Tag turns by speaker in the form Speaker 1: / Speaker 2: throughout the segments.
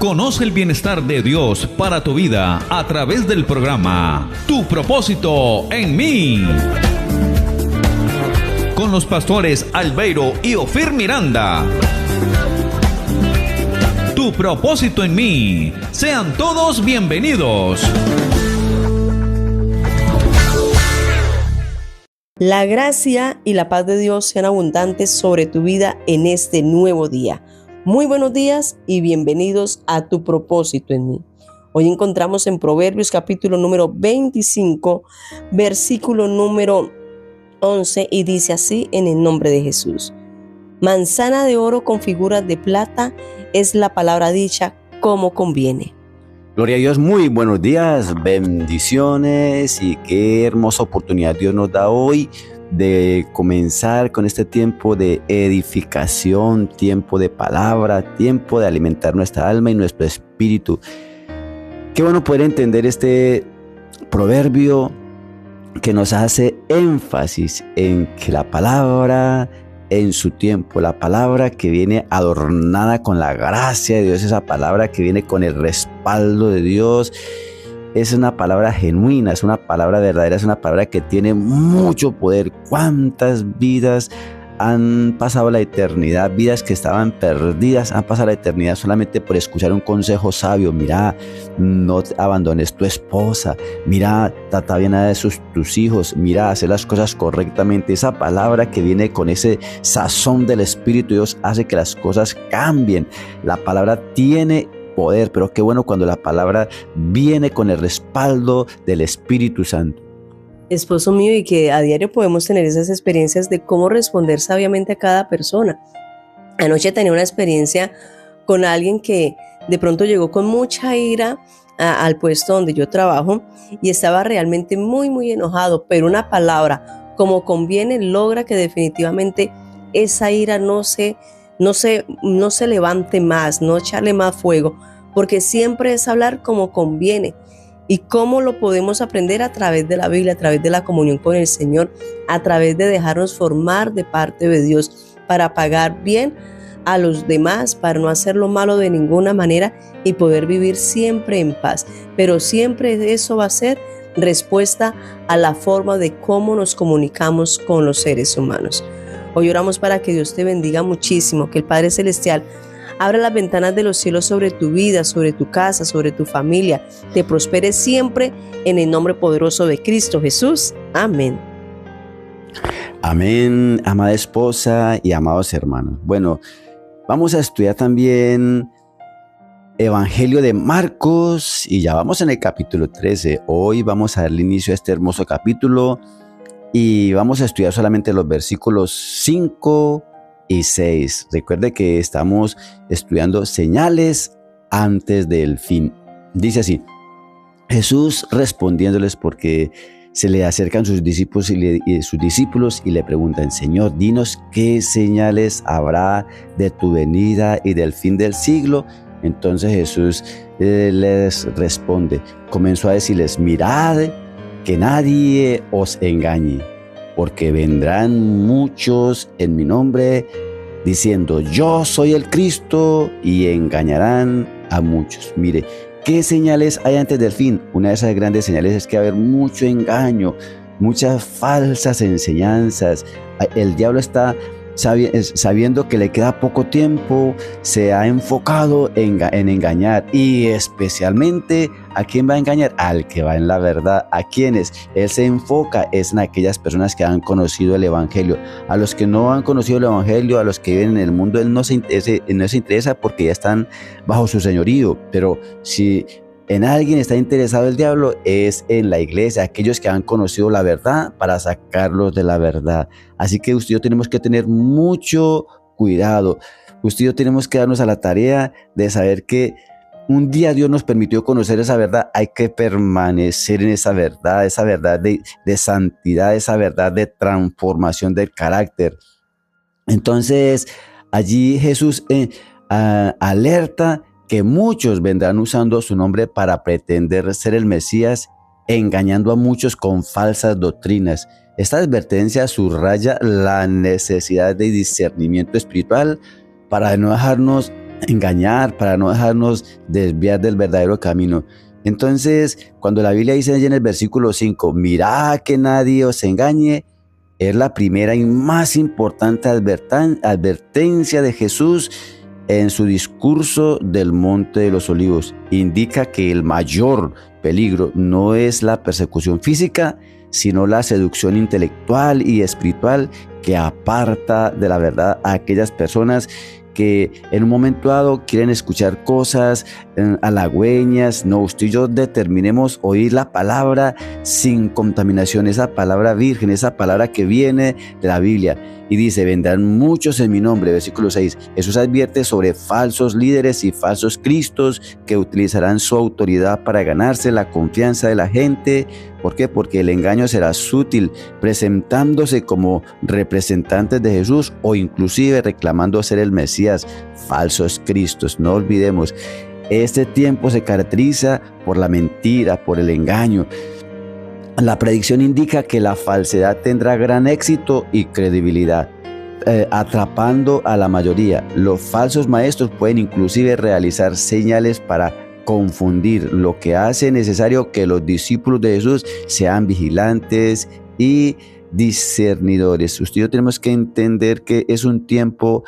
Speaker 1: Conoce el bienestar de Dios para tu vida a través del programa Tu propósito en mí, con los pastores Albeiro y Ofir Miranda. Tu propósito en mí. Sean todos bienvenidos.
Speaker 2: La gracia y la paz de Dios sean abundantes sobre tu vida en este nuevo día. Muy buenos días y bienvenidos a Tu propósito en mí. Hoy encontramos en Proverbios capítulo número 25, versículo número 11 y dice así en el nombre de Jesús. Manzana de oro con figuras de plata es la palabra dicha como conviene.
Speaker 3: Gloria a Dios, muy buenos días, bendiciones y qué hermosa oportunidad Dios nos da hoy de comenzar con este tiempo de edificación, tiempo de palabra, tiempo de alimentar nuestra alma y nuestro espíritu. Qué bueno poder entender este proverbio que nos hace énfasis en que la palabra en su tiempo, la palabra que viene adornada con la gracia de Dios, esa palabra que viene con el respaldo de Dios, es una palabra genuina, es una palabra verdadera, es una palabra que tiene mucho poder. ¿Cuántas vidas han pasado la eternidad? Vidas que estaban perdidas han pasado la eternidad solamente por escuchar un consejo sabio. Mira, no abandones tu esposa. Mira, trata bien a tus hijos. Mira, hacer las cosas correctamente. Esa palabra que viene con ese sazón del Espíritu de Dios hace que las cosas cambien. La palabra tiene poder, pero qué bueno cuando la palabra viene con el respaldo del Espíritu Santo.
Speaker 2: Esposo mío, y que a diario podemos tener esas experiencias de cómo responder sabiamente a cada persona. Anoche tenía una experiencia con alguien que de pronto llegó con mucha ira al puesto donde yo trabajo y estaba realmente muy enojado, pero una palabra como conviene logra que definitivamente esa ira no se levante más, no echarle más fuego, porque siempre es hablar como conviene. ¿Y cómo lo podemos aprender? A través de la Biblia, a través de la comunión con el Señor, a través de dejarnos formar de parte de Dios para pagar bien a los demás, para no hacer lo malo de ninguna manera y poder vivir siempre en paz. Pero siempre eso va a ser respuesta a la forma de cómo nos comunicamos con los seres humanos. Hoy oramos para que Dios te bendiga muchísimo, que el Padre Celestial abra las ventanas de los cielos sobre tu vida, sobre tu casa, sobre tu familia. Te prospere siempre en el nombre poderoso de Cristo Jesús. Amén.
Speaker 3: Amén, amada esposa y amados hermanos. Bueno, vamos a estudiar también Evangelio de Marcos y ya vamos en el capítulo 13. Hoy vamos a darle inicio a este hermoso capítulo y vamos a estudiar solamente los versículos 5 y 6. Recuerde que estamos estudiando señales antes del fin. Dice así: Jesús respondiéndoles, porque se le acercan sus discípulos y le preguntan: Señor, dinos qué señales habrá de tu venida y del fin del siglo. Entonces Jesús les responde, comenzó a decirles: mirad que nadie os engañe, porque vendrán muchos en mi nombre diciendo yo soy el Cristo y engañarán a muchos. Mire, ¿qué señales hay antes del fin? Una de esas grandes señales es que va a haber mucho engaño, muchas falsas enseñanzas. El diablo está sabiendo que le queda poco tiempo, se ha enfocado en engañar, y especialmente ¿a quién va a engañar? Al que va en la verdad. ¿A quiénes? Él se enfoca es en aquellas personas que han conocido el Evangelio. A los que no han conocido el Evangelio, a los que viven en el mundo, él no se interesa porque ya están bajo su señorío. Pero si en alguien está interesado el diablo, es en la iglesia, aquellos que han conocido la verdad, para sacarlos de la verdad. Así que usted y yo tenemos que tener mucho cuidado. Usted y yo tenemos que darnos a la tarea de saber que un día Dios nos permitió conocer esa verdad. Hay que permanecer en esa verdad de santidad, esa verdad de transformación del carácter. Entonces, allí Jesús alerta que muchos vendrán usando su nombre para pretender ser el Mesías, engañando a muchos con falsas doctrinas. Esta advertencia subraya la necesidad de discernimiento espiritual para no dejarnos engañar, para no dejarnos desviar del verdadero camino. Entonces, cuando la Biblia dice en el versículo 5, mirad que nadie os engañe, es la primera y más importante advertencia de Jesús en su discurso del Monte de los Olivos. Indica que el mayor peligro no es la persecución física, sino la seducción intelectual y espiritual que aparta de la verdad a aquellas personas que en un momento dado quieren escuchar cosas halagüeñas. No, usted y yo determinemos oír la palabra sin contaminación, esa palabra virgen, esa palabra que viene de la Biblia. Y dice, vendrán muchos en mi nombre, versículo 6. Jesús advierte sobre falsos líderes y falsos cristos que utilizarán su autoridad para ganarse la confianza de la gente. ¿Por qué? Porque el engaño será sutil, presentándose como representantes de Jesús o inclusive reclamando ser el Mesías, falsos cristos. No olvidemos, este tiempo se caracteriza por la mentira, por el engaño. La predicción indica que la falsedad tendrá gran éxito y credibilidad, atrapando a la mayoría. Los falsos maestros pueden inclusive realizar señales para confundir, lo que hace necesario que los discípulos de Jesús sean vigilantes y discernidores. Usted y yo tenemos que entender que es un tiempo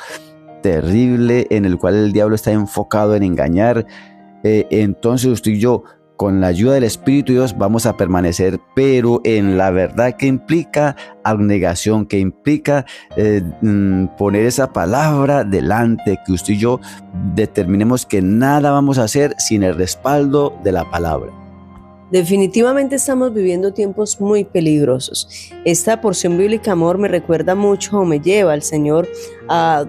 Speaker 3: terrible en el cual el diablo está enfocado en engañar. Entonces usted y yo, con la ayuda del Espíritu de Dios, vamos a permanecer, pero en la verdad que implica abnegación, que implica poner esa palabra delante, que usted y yo determinemos que nada vamos a hacer sin el respaldo de la palabra.
Speaker 2: Definitivamente estamos viviendo tiempos muy peligrosos. Esta porción bíblica, amor, me recuerda mucho, o me lleva al Señor,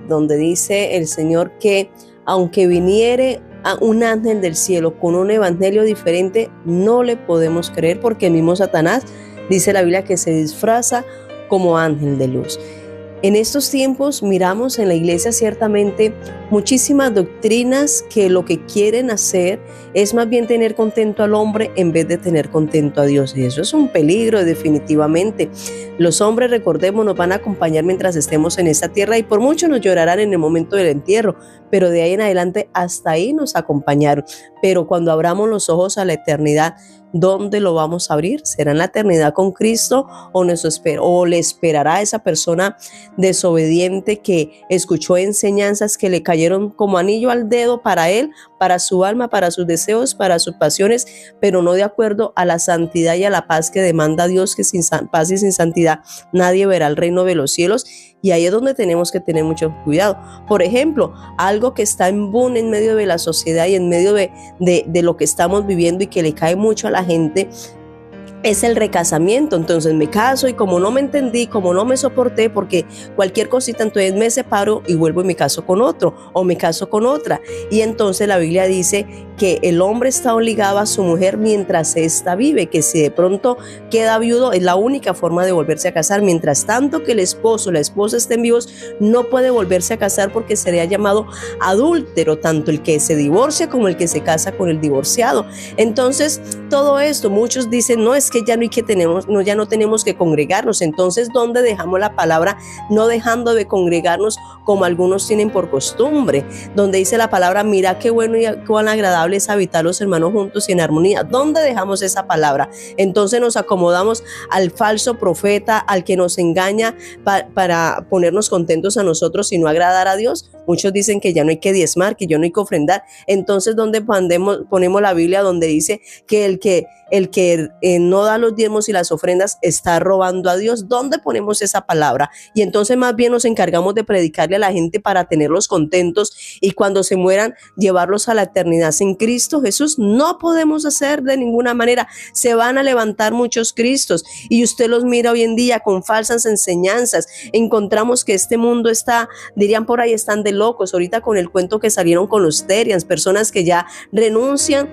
Speaker 2: donde dice el Señor que aunque viniere a un ángel del cielo con un evangelio diferente, no le podemos creer, porque el mismo Satanás, dice la Biblia, que se disfraza como ángel de luz. En estos tiempos miramos en la iglesia ciertamente muchísimas doctrinas que lo que quieren hacer es más bien tener contento al hombre en vez de tener contento a Dios. Y eso es un peligro definitivamente. Los hombres, recordemos, nos van a acompañar mientras estemos en esta tierra y por mucho nos llorarán en el momento del entierro, pero de ahí en adelante hasta ahí nos acompañaron. Pero cuando abramos los ojos a la eternidad, ¿dónde lo vamos a abrir? ¿Será en la eternidad con Cristo o le esperará a esa persona desobediente que escuchó enseñanzas que le cayeron como anillo al dedo para él, para su alma, para sus deseos, para sus pasiones, pero no de acuerdo a la santidad y a la paz que demanda Dios, que sin paz y sin santidad nadie verá el reino de los cielos? Y ahí es donde tenemos que tener mucho cuidado. Por ejemplo, algo que está en boom en medio de la sociedad y en medio de lo que estamos viviendo y que le cae mucho a la gente, es el recasamiento. Entonces me caso y como no me entendí, como no me soporté, porque cualquier cosita, entonces me separo y vuelvo y me caso con otro o me caso con otra. Y entonces la Biblia dice que el hombre está obligado a su mujer mientras ésta vive, que si de pronto queda viudo es la única forma de volverse a casar. Mientras tanto que el esposo o la esposa estén vivos, no puede volverse a casar porque sería llamado adúltero, tanto el que se divorcia como el que se casa con el divorciado. Entonces todo esto, muchos dicen, no, es que ya no tenemos que congregarnos. Entonces, ¿dónde dejamos la palabra? No dejando de congregarnos como algunos tienen por costumbre, donde dice la palabra, mira qué bueno y cuán agradable es habitar los hermanos juntos y en armonía. ¿Dónde dejamos esa palabra? Entonces nos acomodamos al falso profeta, al que nos engaña para ponernos contentos a nosotros y no agradar a Dios. Muchos dicen que ya no hay que diezmar, que ya no hay que ofrendar. Entonces, ¿dónde ponemos la Biblia donde dice que el que no da los diezmos y las ofrendas está robando a Dios? ¿Dónde ponemos esa palabra? Y entonces más bien nos encargamos de predicarle a la gente para tenerlos contentos y cuando se mueran llevarlos a la eternidad sin Cristo Jesús. No podemos hacer de ninguna manera. Se van a levantar muchos Cristos y usted los mira hoy en día con falsas enseñanzas. Encontramos que este mundo está, dirían por ahí, están de locos. Ahorita con el cuento que salieron con los Terians, personas que ya renuncian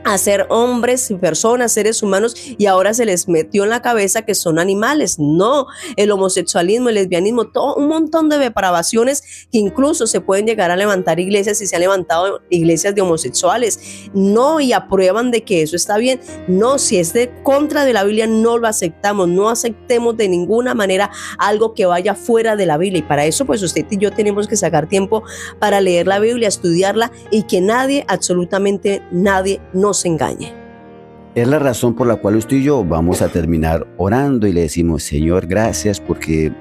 Speaker 2: a ser hombres y personas, seres humanos, y ahora se les metió en la cabeza que son animales. No, el homosexualismo, el lesbianismo, todo un montón de depravaciones que incluso se pueden llegar a levantar iglesias, y se han levantado iglesias de homosexuales. No, y aprueban de que eso está bien. No, si es de contra de la Biblia, no lo aceptamos. No aceptemos de ninguna manera algo que vaya fuera de la Biblia, y para eso pues usted y yo tenemos que sacar tiempo para leer la Biblia, estudiarla, y que nadie, absolutamente nadie, nos engañe.
Speaker 3: Es la razón por la cual usted y yo vamos a terminar orando y le decimos: Señor, gracias porque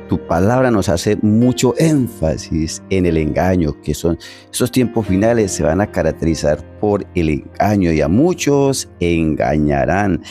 Speaker 3: tu palabra nos hace mucho énfasis en el engaño, que son esos tiempos finales, se van a caracterizar por el engaño, y a muchos engañarán.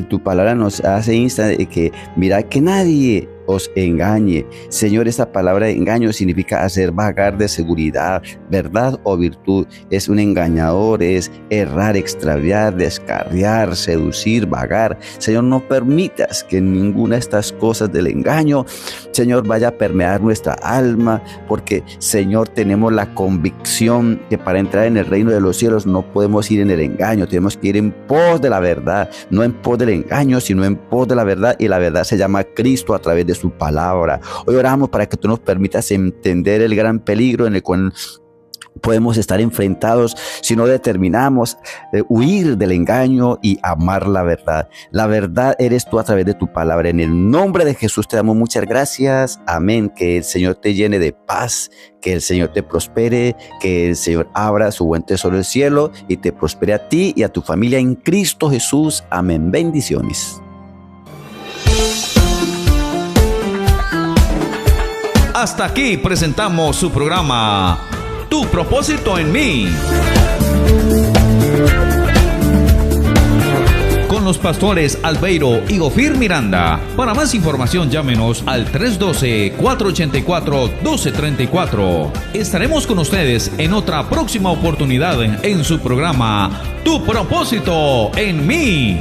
Speaker 3: Tu palabra nos hace insta de que mira que nadie os engañe. Señor, esta palabra de engaño significa hacer vagar de seguridad, verdad o virtud. Es un engañador, es errar, extraviar, descarriar, seducir, vagar. Señor, no permitas que ninguna de estas cosas del engaño, Señor, vaya a permear nuestra alma, porque, Señor, tenemos la convicción que para entrar en el reino de los cielos no podemos ir en el engaño, tenemos que ir en pos de la verdad, no en pos del engaño, sino en pos de la verdad, y la verdad se llama Cristo a través de su palabra. Hoy oramos para que tú nos permitas entender el gran peligro en el cual podemos estar enfrentados si no determinamos huir del engaño y amar la verdad. La verdad eres tú a través de tu palabra. En el nombre de Jesús te damos muchas gracias. Amén. Que el Señor te llene de paz, que el Señor te prospere, que el Señor abra su buen tesoro del cielo y te prospere a ti y a tu familia en Cristo Jesús. Amén. Bendiciones.
Speaker 1: Hasta aquí presentamos su programa Tu propósito en mí, con los pastores Albeiro y Ofir Miranda. Para más información llámenos al 312-484-1234. Estaremos con ustedes en otra próxima oportunidad en su programa Tu propósito en mí.